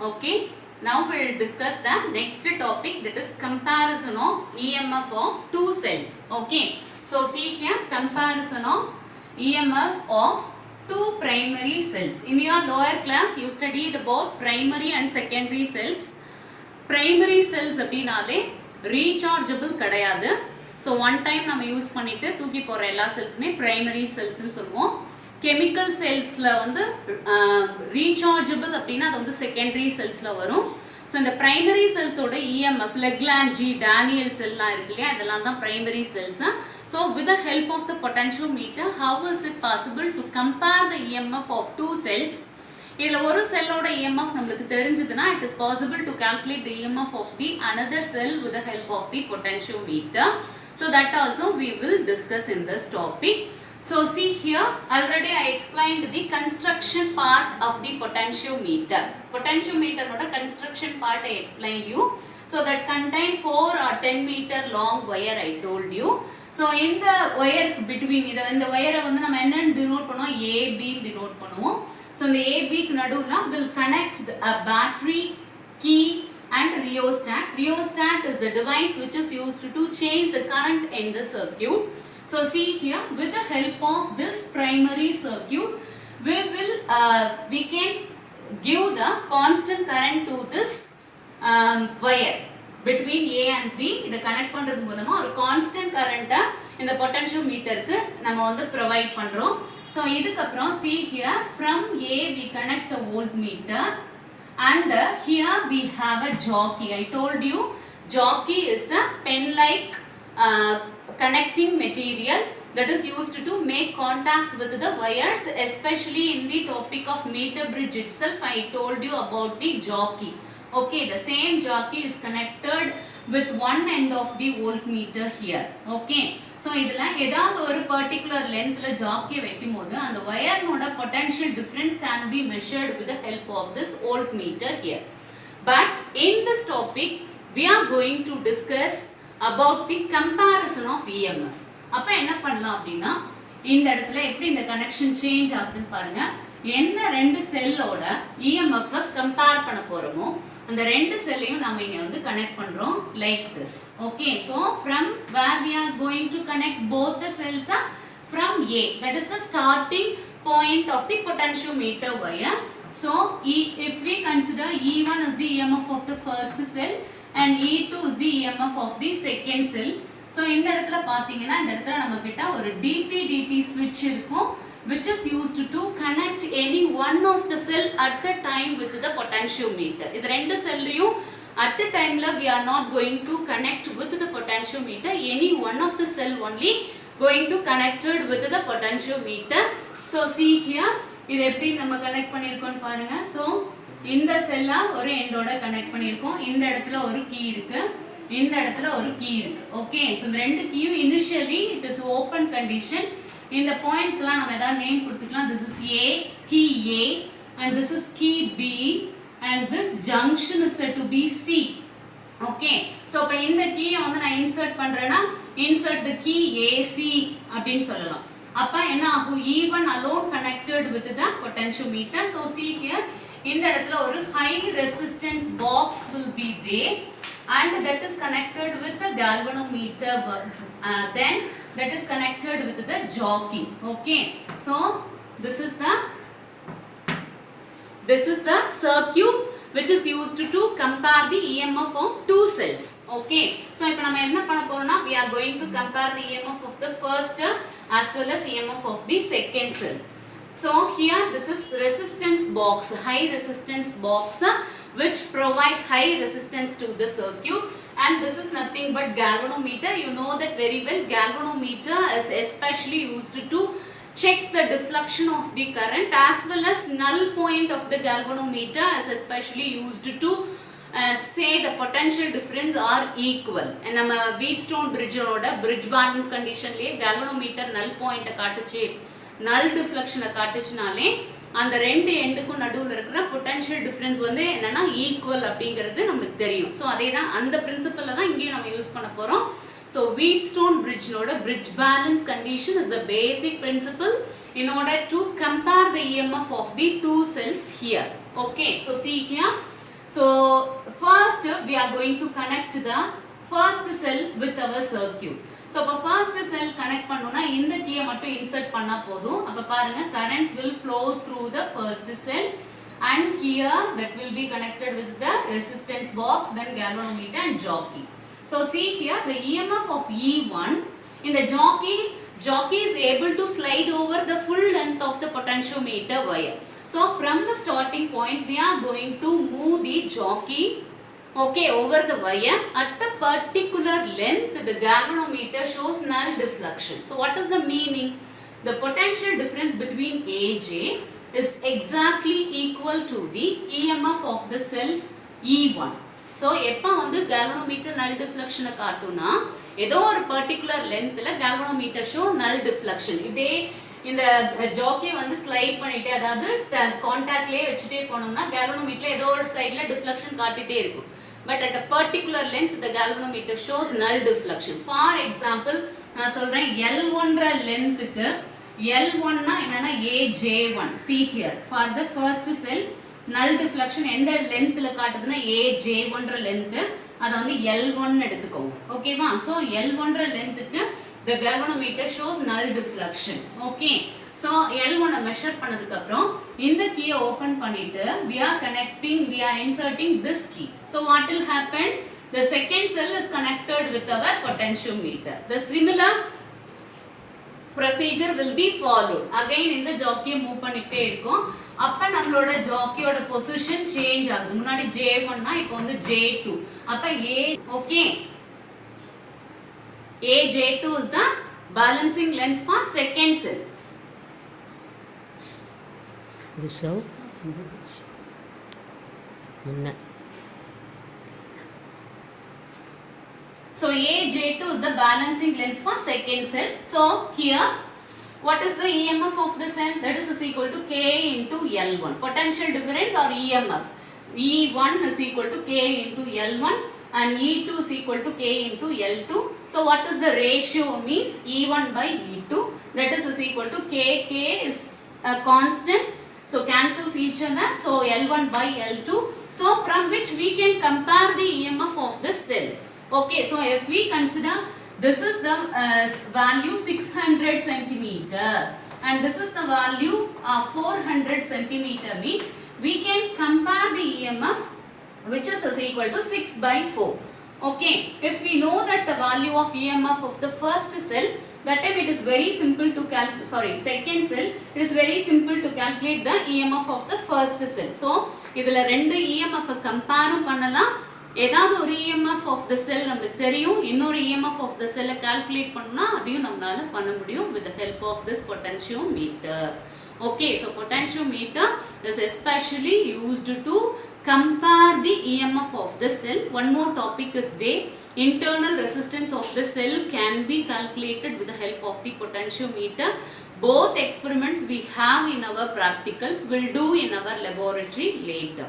Okay, now we will discuss the next topic, that is comparison of EMF of two cells. Okay, so see here, comparison of EMF of two primary cells. In your lower class you studied about primary and secondary cells. Primary cells அப்படினாலே rechargeable கிடையாது. So one time நம்ம use பண்ணிட்டு தூக்கி போற எல்லா செல்ஸ்மே primary cells னு சொல்லுவோம். Chemical cells ல வந்து rechargeable அப்படினா அது வந்து secondary cells ல வரும். So இந்த primary cells ஓட EMF, Lagrange, Daniell cell லாம் இருக்கு இல்லையா, இதெல்லாம் தான் primary cells. So with the help of the potentiometer, how is it possible to compare the EMF of two cells? இதில் ஒரு செல்லோட EMF நம்மளுக்கு தெரிஞ்சதுன்னா, it is possible to calculate the EMF of the another cell with the help of the potentiometer. So that also we will discuss in this topic. So see here, already I explained the construction part of the potentiometer. Potentiometer noda construction part I explained you. So that contain 4 or 10 meter long wire I told you. So in the wire between இந்த wire வந்து நம்ம என்ன denote பண்ணுவோம், AB denote பண்ணுவோம். So இந்த AB க்கு நடுவுல will connect a battery, key and rheostat. Rheostat is the device which is used to change the current in the circuit. So see here, with the help of this primary circuit, we can give the constant current to this wire between A and B. இதை connect பண்றது மூலமா ஒரு constant current இந்த potentiometer க்கு நம்ம வந்து provide பண்றோம். So இதுக்கு அப்புறம் see here, from A we connect the voltmeter and here we have a jockey. I told you jockey is a pen like connecting material that is used to make contact with the wires, especially in the topic of meter bridge itself. I told you about the jockey. Okay, the same jockey is connected with one end of the voltmeter here. Okay, so idhula edavadhu oru particular length la jockey vekkimodu and the wire noda potential difference can be measured with the help of this voltmeter here. But in this topic we are going to discuss about the comparison of EMF. அப்ப என்ன பண்ணலாம் அப்படினா, இந்த இடத்துல எப்படி இந்த connection change ஆகுதுன்னு பாருங்க. என்ன ரெண்டு செல்லோட EMF கம்பேர் பண்ண போறோமோ அந்த ரெண்டு செல்லையும் நாம இங்க வந்து கனெக்ட் பண்றோம் like this. Okay, so from where we are going to connect both the cells from A, that is the starting point of the potentiometer wire. So if we consider E1 as the EMF of the first cell and E2 is the EMF of the second cell. So இந்த இடத்துல பாத்தீங்கன்னா, இந்த இடத்துல நம்ம கிட்ட ஒரு DP/DT switch இருக்கும், which is used to connect any one of the cell at a time with the potentiometer. இது ரெண்டு செல்லையும் at a time we are not going to connect with the potentiometer. Any one of the cell only going to connected with the potentiometer. So see here, இது எப்படி நம்ம connect பண்ணிருக்கோம் பாருங்க. So இந்த செல்ல ஒரு எண்டோட கனெக்ட் பண்ணிருக்கோம். இந்த இடத்துல ஒரு கீ இருக்கு, இந்த இடத்துல ஒரு கீ இருக்கு. ஓகே, சோ இந்த ரெண்டு கீயும் initially it is open condition. இந்த பாயிண்ட்ஸ் எல்லாம் நம்ம ஏதாவது நேம் கொடுத்துக்கலாம். This is A, key A, and this is key B, and this junction is said to be C. Okay, so அப்ப இந்த கீயை வந்து நான் இன்சர்ட் பண்றேன்னா, insert the key AC அப்படினு சொல்லலாம். அப்ப என்ன ஆகும், E1 alone connected with the potentiometer. So see here, இந்த இடத்துல ஒரு high resistance box will be there and that is connected with the galvanometer, then that is connected with the jockey. Okay, so this is the circuit which is used to compare the EMF of two cells. Okay, so இப்போ நம்ம என்ன பண்ண போறோம்னா, we are going to compare the EMF of the first as well as EMF of the second cell. So here this is resistance box, high resistance box which provide high resistance to the circuit, and this is nothing but galvanometer. You know that very well. Galvanometer is especially used to check the deflection of the current, as well as null point of the galvanometer is especially used to say the potential difference are equal. And நம்ம Wheatstone bridge ஓட bridge balance condition லே galvanometer null point காட்டுச்சு, null deflection காட்டுச்சுனாலே அந்த ரெண்டு எண்டுக்கும் நடுவுல இருக்கிற potential difference வந்து என்னன்னா equal அப்படிங்கிறது நமக்கு தெரியும். ஸோ அதே தான் அந்த பிரின்சிபல்ல தான் இங்கேயும் நம்ம யூஸ் பண்ண போறோம். So Wheatstone bridge noda bridge balance condition is the basic principle in order to compare the EMF of the two cells here. Okay, so see here, So first we are going to connect the first cell with our circuit. So அப்ப first cell connect பண்ணனும்னா இந்த key மட்டும் insert பண்ணா போதும். அப்ப பாருங்க current will flow through the first cell and here that will be connected with the resistance box, then galvanometer and jockey. So see here the EMF of E1 in the jockey is able to slide over the full length of the potentiometer wire. So from the starting point we are going to move the jockey over the wire at a particular length. The galvanometer shows null deflection. So what is the meaning? The potential difference between AJ is exactly equal to the EMF of the cell E1. So எப்ப வந்து galvanometer null deflection காட்டுனா ஏதோ ஒரு particular lengthல galvanometer show null deflection. இப்படியே இந்த Jackie வந்து slide பண்ணிட்டே அதாவது கான்டாக்ட்லயே வச்சிட்டே போனோம்னா galvanometer ஏதோ ஒரு சைடுல deflection காட்டிட்டே இருக்கும். But at a particular length the galvanometer shows null deflection. For example நான் சொல்றேன் L1 லெந்த்க்கு L1 னா என்னன்னா AJ1. See here for the first cell null deflection எந்த லெந்த்ல காட்டுதுன்னா AJ1 லெந்த் அத வந்து L1 எடுத்துக்கோங்க. ஓகேவா? So L1 லெந்த்க்கு the galvanometer shows null deflection. Okay. So L1 measure பண்ணதுக்கு அப்புறம் இந்த key open பண்ணிட்டு we are inserting this key. So what will happen? The second cell is connected with our potentiometer. The similar procedure will be followed. Again இந்த jockey move பண்ணிட்டே இருக்கும். அப்ப நம்மளோட jockeyயோட position change ஆகுது. முன்னாடி J1 னா இப்போ வந்து J2. அப்ப A okay. AJ2 is the balancing length for second cell. So AJ2 is the balancing length for second cell. So here what is the EMF of the cell? That is equal to K into L1. Potential difference or EMF. E1 is equal to K into L1 and E2 is equal to K into L2. So what is the ratio? Means E1 by E2. That is equal to K. K is a constant. So cancels each other. So L1 by L2. So from which we can compare the EMF of the cell. Okay. So if we consider this is the value 600 centimeter and this is the value 400 centimeter means we can compare the EMF which is equal to 6 by 4. Okay. If we know that the value of EMF of the first cell, that time it is very simple to second cell, it is very simple to calculate the EMF of the first cell. So இதுல ரெண்டு EMF compare பண்ணலாம். ஏதாவது ஒரு EMF of the cell நமக்கு தெரியும், இன்னொரு EMF of the cell calculate பண்ணா அதையும் நம்மளால பண்ண முடியும் with the help of this potentiometer. Okay, so potentiometer is especially used to compare the EMF of the cell. One more topic is there. Internal resistance of the cell can be calculated with the help of the potentiometer. Both experiments we have in our practicals, will do in our laboratory later.